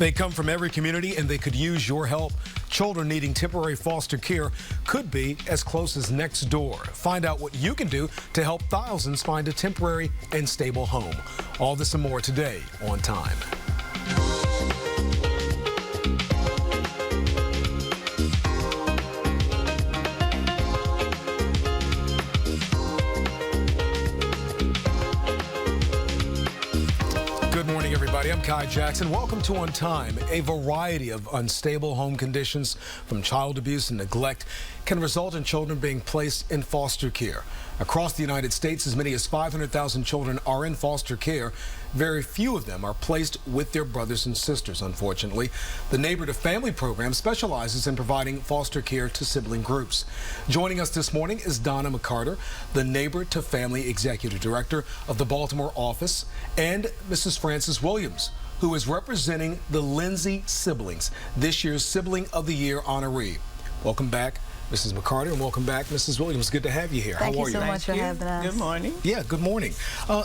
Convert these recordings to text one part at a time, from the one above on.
They come from every community and they could use your help. Children needing temporary foster care could be as close as next door. Find out what you can do to help thousands find a temporary and stable home. All this and more today on Time. Good morning, everybody. I'm Kai Jackson. Welcome to On Time. A variety of unstable home conditions, from child abuse and neglect, can result in children being placed in foster care. Across the United States, as many as 500,000 children are in foster care. Very few of them are placed with their brothers and sisters, unfortunately. The Neighbor to Family program specializes in providing foster care to sibling groups. Joining us this morning is Donna McCarter, the Neighbor to Family Executive Director of the Baltimore office, and Mrs. Frances Williams, who is representing the Lindsay siblings, this year's Sibling of the Year honoree. Welcome back, Mrs. McCarter, and welcome back, Mrs. Williams. Good to have you here. Thank How are you so you? much for having us. Good morning. Yeah, good morning.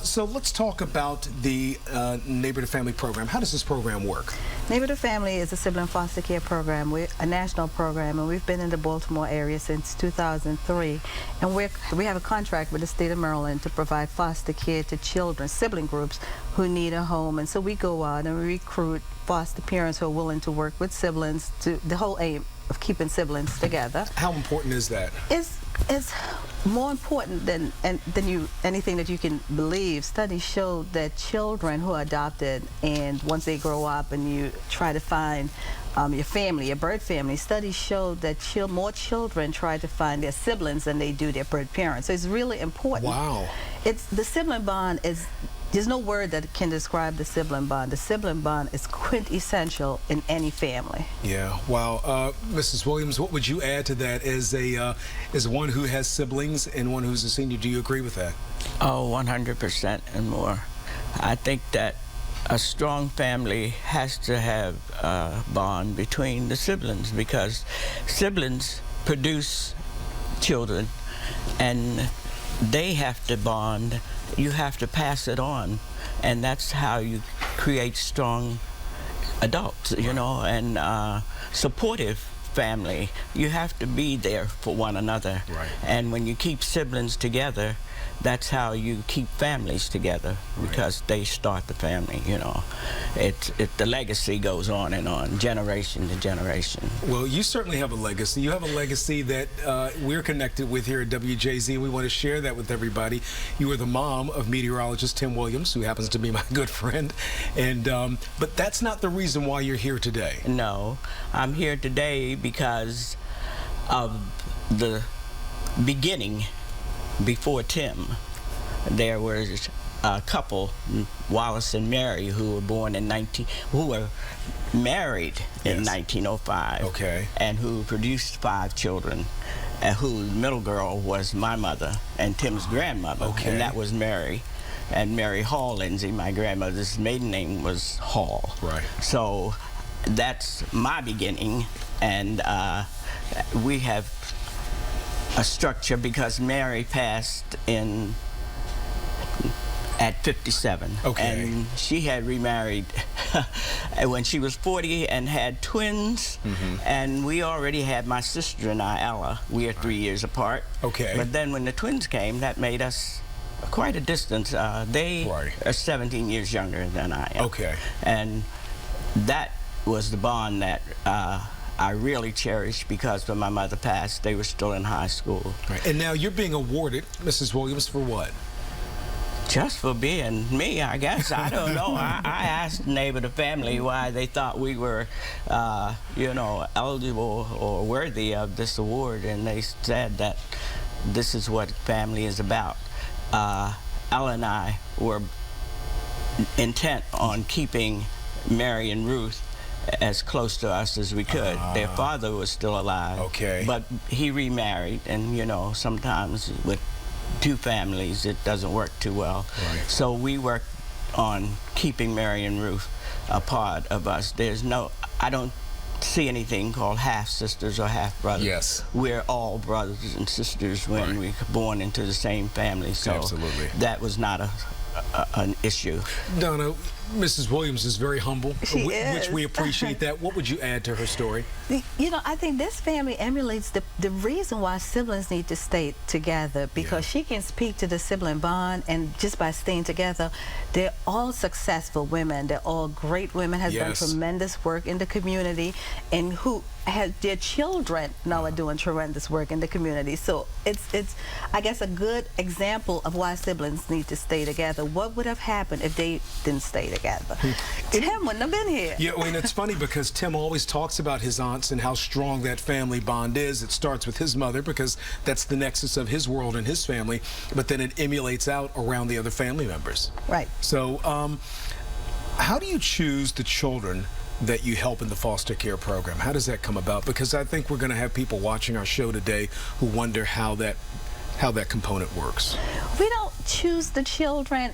So let's talk about the Neighbor to Family program. How does this program work? Neighbor to Family is a sibling foster care program. We're a national program, and we've been in the Baltimore area since 2003. And we have a contract with the state of Maryland to provide foster care to children, sibling groups who need a home. And so we go out and we recruit foster parents who are willing to work with siblings, to the whole aim of keeping siblings together. How important is that? It's more important than anything that you can believe. Studies show that children who are adopted, and once they grow up and you try to find your family, your birth family, studies show that more children try to find their siblings than they do their birth parents. So it's really important. Wow. The sibling bond is, there's no word that can describe the sibling bond. The sibling bond is quintessential in any family. Yeah. Wow. Mrs. Williams, what would you add to that as one who has siblings and one who's a senior? Do you agree with that? Oh, 100% and more. I think that a strong family has to have a bond between the siblings, because siblings produce children and they have to bond. You have to pass it on, and that's how you create strong adults, you know, and supportive family. You have to be there for one another. Right. And when you keep siblings together, that's how you keep families together, because they start the family, you know. The legacy goes on and on, generation to generation. Well, you certainly have a legacy. You have a legacy that we're connected with here at WJZ. We want to share that with everybody. You are the mom of meteorologist Tim Williams, who happens to be my good friend. And but that's not the reason why you're here today. No, I'm here today because of the beginning. Before Tim, there was a couple, Wallace and Mary, who were married in 1905. Okay. And who produced 5 children, whose middle girl was my mother and Tim's grandmother. Okay. And that was Mary. And Mary Hall Lindsay, my grandmother's maiden name was Hall. Right. So that's my beginning, and we have a structure because Mary passed at 57. Okay. And she had remarried when she was 40 and had twins. Mm-hmm. And we already had my sister and I, Ella. We are 3 years apart. Okay. But then when the twins came, that made us quite a distance. They are 17 years younger than I am. Okay. And that was the bond that I really cherished, because when my mother passed, they were still in high school. Right. And now you're being awarded, Mrs. Williams, for what? Just for being me, I guess. I don't know. I asked Neighbor to Family why they thought we were, you know, eligible or worthy of this award, and they said that this is what family is about. Ella and I were intent on keeping Mary and Ruth as close to us as we could. Their father was still alive. Okay. But he remarried, and you know, sometimes with 2 families it doesn't work too well. Right. So we worked on keeping Mary and Ruth a part of us. I don't see anything called half sisters or half brothers. Yes. We're all brothers and sisters when we were born into the same family. So absolutely. that was not an issue. Donna, Mrs. Williams is very humble, She is. which we appreciate that. What would you add to her story? You know, I think this family emulates the reason why siblings need to stay together, because she can speak to the sibling bond, and just by staying together, they're all successful women. They're all great women, has done tremendous work in the community, and who have their children now are doing tremendous work in the community. So it's I guess a good example of why siblings need to stay together. What would have happened if they didn't stay together? Tim wouldn't have been here. Yeah, well, and it's funny because Tim always talks about his aunts and how strong that family bond is. It starts with his mother because that's the nexus of his world and his family, but then it emulates out around the other family members. Right. So how do you choose the children that you help in the foster care program? How does that come about? Because I think we're going to have people watching our show today who wonder how that component works. We don't choose the children.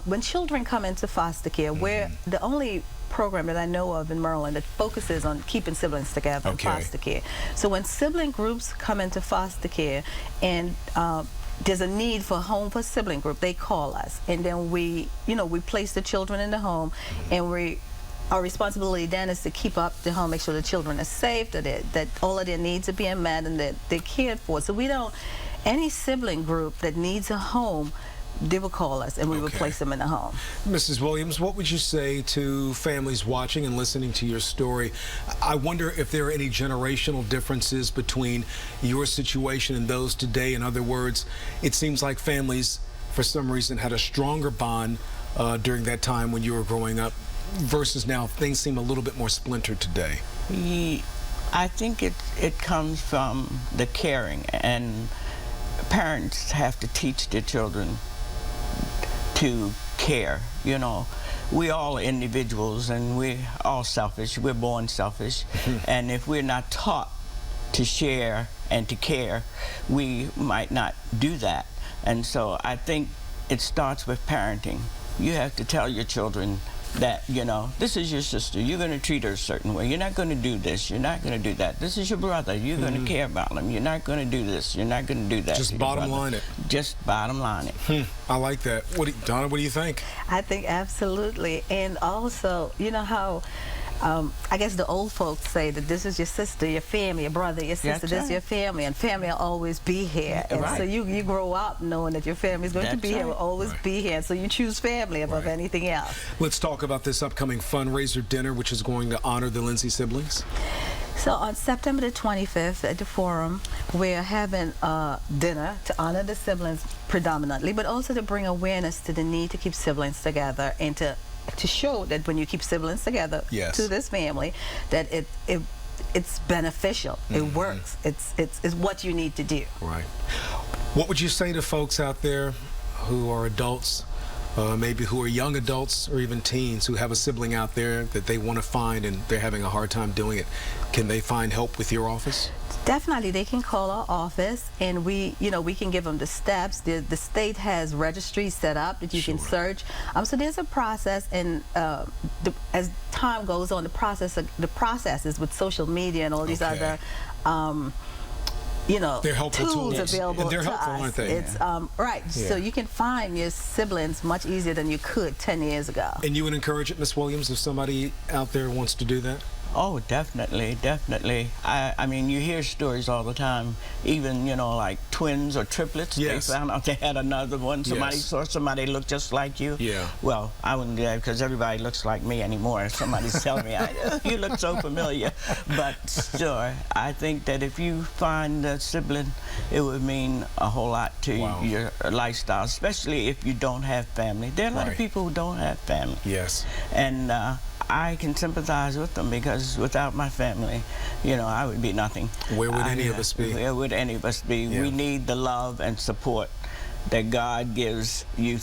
When children come into foster care, we're the only program that I know of in Maryland that focuses on keeping siblings together in foster care. So when sibling groups come into foster care and there's a need for a home for a sibling group, they call us, and then we place the children in the home, and our responsibility then is to keep up the home, make sure the children are safe, that all of their needs are being met, and that they're cared for. So we don't, any sibling group that needs a home, they will call us and we will place them in a home. Mrs. Williams, what would you say to families watching and listening to your story? I wonder if there are any generational differences between your situation and those today. In other words, it seems like families, for some reason, had a stronger bond during that time when you were growing up, versus now things seem a little bit more splintered today. I think it comes from the caring, and parents have to teach their children to care. You know, we all are individuals and we're all selfish. We're born selfish. And if we're not taught to share and to care, we might not do that. And so I think it starts with parenting. You have to tell your children that, you know, this is your sister. You're going to treat her a certain way. You're not going to do this. You're not going to do that. This is your brother. You're going to care about him. You're not going to do this. You're not going to do that. Just bottom line it. Just bottom line it. I like that. Donna, what do you think? I think absolutely. And also, you know how I guess the old folks say that this is your sister, your family, your brother, your sister, this is your family, and family will always be here. And so you grow up knowing that your family is going to be here, will always be here. So you choose family above anything else. Let's talk about this upcoming fundraiser dinner, which is going to honor the Lindsay siblings. So on September the 25th at the Forum, we're having a dinner to honor the siblings predominantly, but also to bring awareness to the need to keep siblings together, and to show that when you keep siblings together to this family, that it's beneficial. It works. It's what you need to do. Right. What would you say to folks out there who are adults, maybe who are young adults or even teens who have a sibling out there that they want to find and they're having a hard time doing it? Can they find help with your office? Definitely, they can call our office, and we can give them the steps. The state has registries set up that you can search. So there's a process, and as time goes on, the processes with social media and all these other they're helpful tools available and they're helpful, to us. aren't they? It's so you can find your siblings much easier than you could 10 years ago. And you would encourage it, Miss Williams, if somebody out there wants to do that? Oh, definitely, definitely. I mean, you hear stories all the time, even, you know, like twins or triplets. They found out they had another one. Somebody saw somebody look just like you. Well, I wouldn't do that because everybody looks like me anymore. Somebody's telling me, you look so familiar. But sure, I think that if you find a sibling, it would mean a whole lot to your lifestyle, especially if you don't have family. There are a lot of people who don't have family. And I can sympathize with them, because without my family, you know, I would be nothing. Where would any of us be? Where would any of us be? We need the love and support that God gives you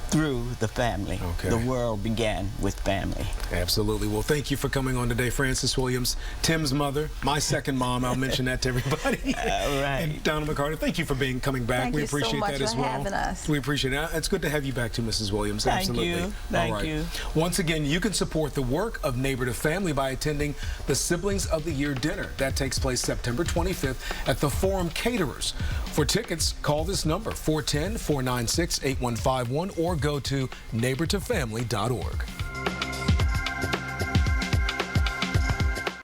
through the family. The world began with family. Absolutely. Well, thank you for coming on today, Frances Williams, Tim's mother, my second mom. I'll mention that to everybody. And Donna McCarter, thank you for coming back. We appreciate that as well. Having us. We appreciate it. It's good to have you back too, Mrs. Williams. Absolutely. Thank you. Once again, you can support the work of Neighbor to Family by attending the Siblings of the Year dinner. That takes place September 25th at the Forum Caterers. For tickets, call this number, 410-496-8151, or go to neighbortofamily.org.